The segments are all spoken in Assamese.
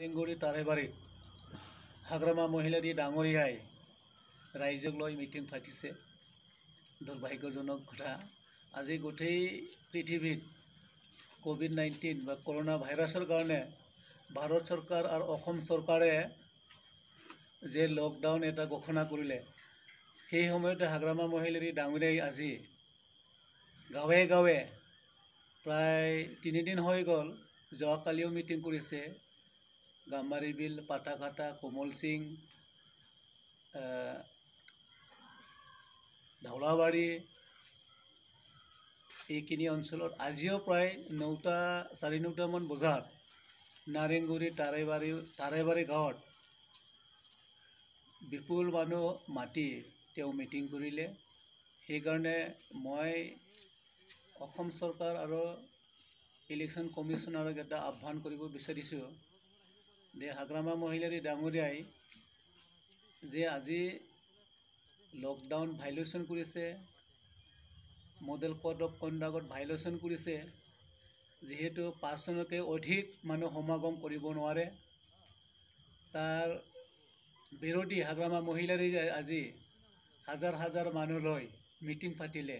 নাৰেংগুৰি তাৰেবাৰীত হাগ্ৰামা মহিলাৰী ডাঙৰীয়াই ৰাইজক লৈ মিটিং পাতিছে। দুৰ্ভাগ্যজনক কথা, আজি গোটেই পৃথিৱীত কোভিড-19 বা কৰোনা ভাইৰাছৰ কাৰণে ভাৰত চৰকাৰ আৰু অসম চৰকাৰে যে লকডাউন এটা ঘোষণা কৰিলে, সেই সময়তে হাগ্ৰামা মহিলাৰী ডাঙৰীয়াই আজি গাঁৱে গাঁৱে প্ৰায় 3 দিন হৈ গ'ল, যোৱাকালিও মিটিং কৰিছে। গামাৰী বিল, পাটাঘাটা, কোমল সিং, ঢাউলাবাৰী এইখিনি অঞ্চলত আজিও প্ৰায় 9:30 বজাত নাৰেংগুৰি তাৰেবাৰী গাঁৱত বিপুল মানুহ মাতি তেওঁ মিটিং কৰিলে। সেইকাৰণে মই অসম চৰকাৰ আৰু ইলেকশ্যন কমিশ্যনাৰক এটা আহ্বান কৰিব বিচাৰিছোঁ যে হাগ্ৰামা মহিলাৰী ডাঙৰীয়াই যে আজি লকডাউন ভাইলেশ্যন কৰিছে, মডেল কোড অফ কণ্ডাক্টত ভাইলেশ্যন কৰিছে, যিহেতু 5জনকৈ অধিক মানুহ সমাগম কৰিব নোৱাৰে, তাৰ বিৰোধী হাগ্ৰামা মহিলাৰী আজি হাজাৰ হাজাৰ মানুহ লৈ মিটিং পাতিলে।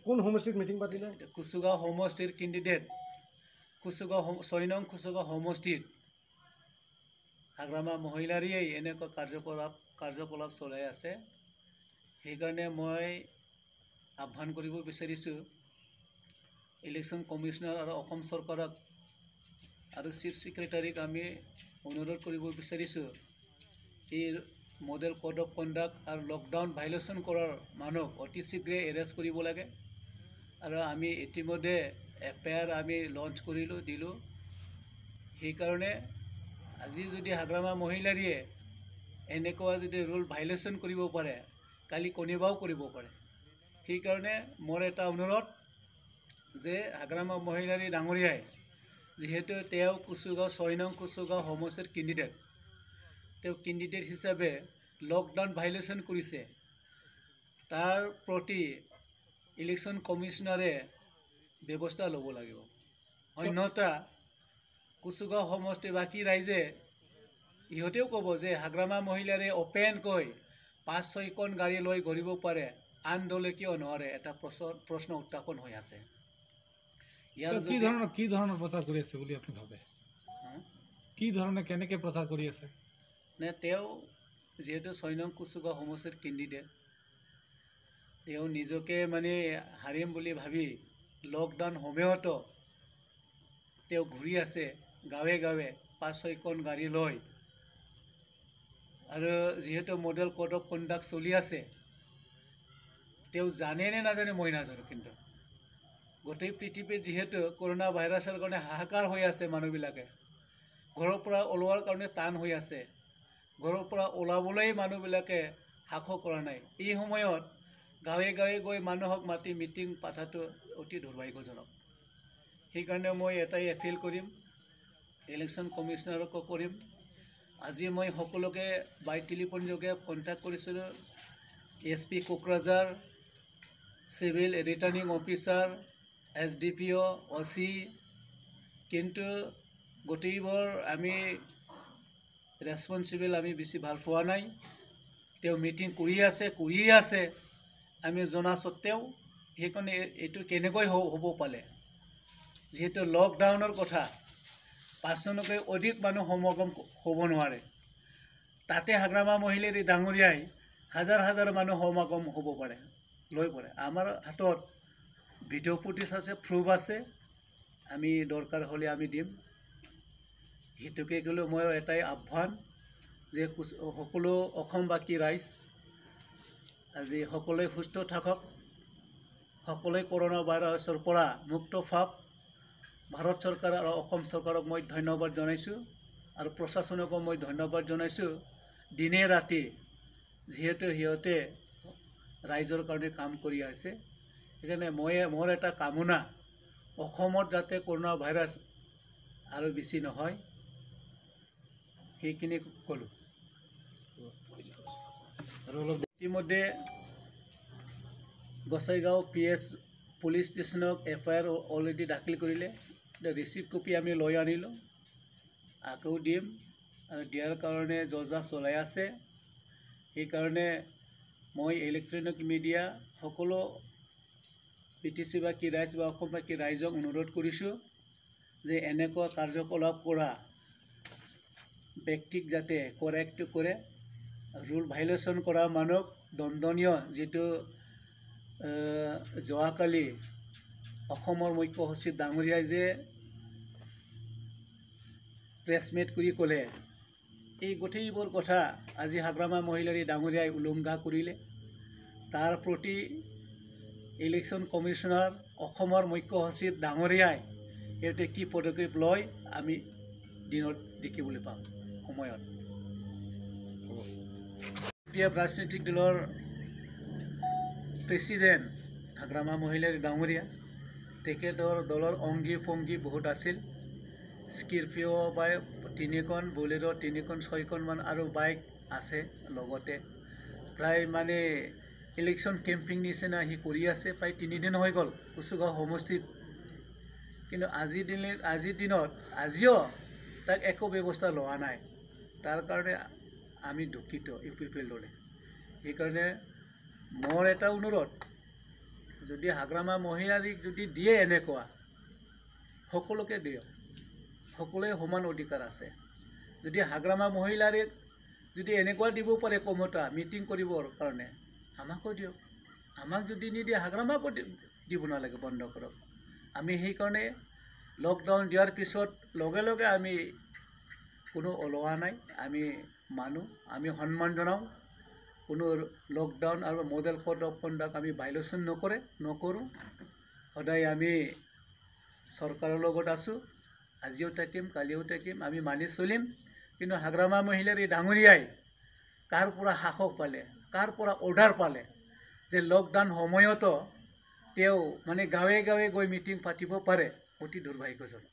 কোন সমষ্টিত মিটিং পাতিলে? কুচুগাঁও সমষ্টিৰ কেণ্ডিডেট, 6 নং কুচুগাঁও সমষ্টিত হাগ্ৰামা মহিলাৰীয়ে এনেকুৱা কাৰ্যকলাপ চলাই আছে। সেইকাৰণে মই আহ্বান কৰিব বিচাৰিছোঁ ইলেকশ্যন কমিশ্যনাৰ আৰু অসম চৰকাৰক আৰু চিফ ছেক্ৰেটাৰীক আমি অনুৰোধ কৰিব বিচাৰিছোঁ, এই মডেল কোড অফ কণ্ডাক্ট আৰু লকডাউন ভাইলেশ্যন কৰাৰ মানুহ অতি শীঘ্ৰে এৰেষ্ট কৰিব লাগে। আৰু আমি ইতিমধ্যে FIR আমি লঞ্চ দিলোঁ। সেইকাৰণে আজি যদি হাগ্ৰামা মহিলাৰীয়ে এনেকুৱা যদি ৰুল ভাইলেশ্যন কৰিব পাৰে, কালি কোনোবাও কৰিব পাৰে। সেইকাৰণে মোৰ এটা অনুৰোধ যে হাগ্ৰামা মহিলাৰী ডাঙৰীয়াই, যিহেতু তেওঁ কুচুগাঁও 6 নং কুচুগাঁও সমষ্টিৰ কেণ্ডিডেট, তেওঁ কেণ্ডিডেট হিচাপে লকডাউন ভাইলেশ্যন কৰিছে, তাৰ প্ৰতি ইলেকশ্যন কমিশ্যনাৰে ব্যৱস্থা ল'ব লাগিব। অন্যথা কুচুগাঁও সমষ্টিৰ বাকী ৰাইজে ইহঁতেও ক'ব যে হাগ্ৰামা মহিলাৰে অপেনকৈ 5-6খন গাড়ী লৈ ঘূৰিব পাৰে, আন দলে কিয় নোৱাৰে, এটা প্ৰশ্ন উত্থাপন হৈ আছে। ইয়াৰ কি ধৰণৰ প্ৰচাৰ কৰি আছে বুলি আপুনি ভাবে? কি ধৰণে কেনেকৈ প্ৰচাৰ কৰি আছে? নে তেওঁ যিহেতু 6 নং কুচুগাঁও সমষ্টিৰ কেণ্ডিডেট, তেওঁ নিজকে মানে হাৰিম বুলি ভাবি লকডাউন সময়তো তেওঁ ঘূৰি আছে গাঁৱে গাঁৱে 5-6খন গাড়ী লৈ। আৰু যিহেতু মডেল কোড অফ কণ্ডাক্ট চলি আছে, তেওঁ জানে নে নাজানে মই নাজানো, কিন্তু গোটেই পৃথিৱীত যিহেতু কৰোনা ভাইৰাছৰ কাৰণে হাহাকাৰ হৈ আছে, মানুহবিলাকে ঘৰৰ পৰা ওলোৱাৰ কাৰণে টান হৈ আছে, ঘৰৰ পৰা ওলাবলৈ মানুহবিলাকে সাহস কৰা নাই। এই সময়ত গাঁৱে গাঁৱে গৈ মানুহক মাতি মিটিং পতাটো অতি দুৰ্ভাগ্যজনক। সেইকাৰণে মই এটাই এপিল কৰিম, ইলেকশ্যন কমিশ্যনাৰকো কৰিম। আজি মই সকলোকে বাই টেলিফোন যোগে কণ্টেক্ট কৰিছিলোঁ, SP Kokrajhar, civil returning officer, SDPO, OC, কিন্তু গোটেইবোৰ আমি ৰেছপনচিবল আমি বেছি ভাল পোৱা নাই। তেওঁ মিটিং কৰিয়ে আছে আমি জনা স্বত্তেও। সেইকাৰণে এইটো কেনেকৈ হ'ব পালে, যিহেতু লকডাউনৰ কথা, 5জনকৈ অধিক মানুহ সমাগম হ'ব নোৱাৰে, তাতে হাগ্ৰামা মহিলাৰী ডাঙৰীয়াই হাজাৰ হাজাৰ মানুহ সমাগম হ'ব পাৰে, লৈ পাৰে। আমাৰ হাতত ভিডিঅ' ফুটেজ আছে, প্ৰুফ আছে, আমি দৰকাৰ হ'লে আমি দিম। সেইটোকে ক'লে মই এটাই আহ্বান যে সকলো অসমবাসী ৰাইজ আজি সকলোৱে সুস্থ থাকক, সকলোৱে কৰোনা ভাইৰাছৰ পৰা মুক্ত পাওক। ভাৰত চৰকাৰ আৰু অসম চৰকাৰক মই ধন্যবাদ জনাইছোঁ, আৰু প্ৰশাসনকো মই ধন্যবাদ জনাইছোঁ, দিনে ৰাতি যিহেতু সিহঁতে ৰাইজৰ কাৰণে কাম কৰি আছে। সেইকাৰণে মোৰ এটা কামনা, অসমত যাতে কৰোনা ভাইৰাছ আৰু বেছি নহয়, সেইখিনি ক'লোঁ। আৰু ইতিমধ্যে গোসাইগাঁও PS পুলিচ ষ্টেচনক FIR অলৰেডি দাখিল কৰিলে, ৰিচিপ্ট কপি আমি লৈ আনিলোঁ। আকৌ দিম আৰু দিয়াৰ কাৰণে যজা চলাই আছে। সেইকাৰণে মই ইলেক্ট্ৰনিক মিডিয়া সকলো PTC বাকী ৰাইজ বা অসমবাসী ৰাইজক অনুৰোধ কৰিছোঁ যে এনেকুৱা কাৰ্যকলাপ কৰা ব্যক্তিক যাতে কৰেক্ট কৰে, ৰুল ভাইলেশ্যন কৰা মানুহক দণ্ডনীয় যিটো যোৱাকালি অসমৰ মুখ্য সচিব ডাঙৰীয়াই যে প্ৰেছ মিট কৰি ক'লে, এই গোটেইবোৰ কথা আজি হাগ্ৰামা মহিলাৰী ডাঙৰীয়াই উলংঘা কৰিলে। তাৰ প্ৰতি ইলেকশ্যন কমিশ্যনাৰ অসমৰ মুখ্য সচিব ডাঙৰীয়াই সিহঁতে কি পদক্ষেপ লয় আমি দিনত দেখিবলৈ পাম সময়ত। PF ৰাজনৈতিক দলৰ প্ৰেছিডেণ্ট হাগ্ৰামা মহিলাৰী ডাঙৰীয়া, তেখেতৰ দলৰ অংগী ফংগী বহুত আছিল। স্কৰপিঅ' বাইক 3খন, বলেৰ' 3খন 6খনমান আৰু বাইক আছে লগতে। প্ৰায় মানে ইলেকশ্যন কেম্পিং নিচিনা সি কৰি আছে। প্ৰায় 3 দিন হৈ গ'ল কুচুগাঁও সমষ্টিত, কিন্তু আজিৰ দিনত আজিও তাক একো ব্যৱস্থা লোৱা নাই। তাৰ কাৰণে আমি দুখিত UPP দলে। সেইকাৰণে মোৰ এটা অনুৰোধ, যদি হাগ্ৰামা মহিলাৰীক যদি দিয়ে এনেকুৱা, সকলোকে দিয়ক, সকলোৱে সমান অধিকাৰ আছে। যদি হাগ্ৰামা মহিলাৰীক যদি এনেকুৱা দিব পাৰে ক্ষমতা মিটিং কৰিবৰ কাৰণে, আমাকো দিয়ক। আমাক যদি নিদিয়ে হাগ্ৰামাকো দিব নালাগে, বন্ধ কৰক। আমি সেইকাৰণে লকডাউন দিয়াৰ পিছত লগে লগে আমি কোনো ওলোৱা নাই, আমি মানুহ, আমি সন্মান জনাওঁ। কোনো লকডাউন আৰু মডেল কোড অফ কণ্ডাক্ট আমি ভাইলেশ্যন নকৰোঁ। সদায় আমি চৰকাৰৰ লগত আছোঁ, আজিও থাকিম, কালিও থাকিম, আমি মানি চলিম। কিন্তু হাগ্ৰামা মহিলাৰী ডাঙৰীয়াই কাৰ পৰা সাহস পালে, কাৰ পৰা অৰ্ডাৰ পালে যে লকডাউন সময়তো তেওঁ মানে গাঁৱে গাঁৱে গৈ মিটিং পাতিব পাৰে, অতি দুৰ্ভাগ্যজনক।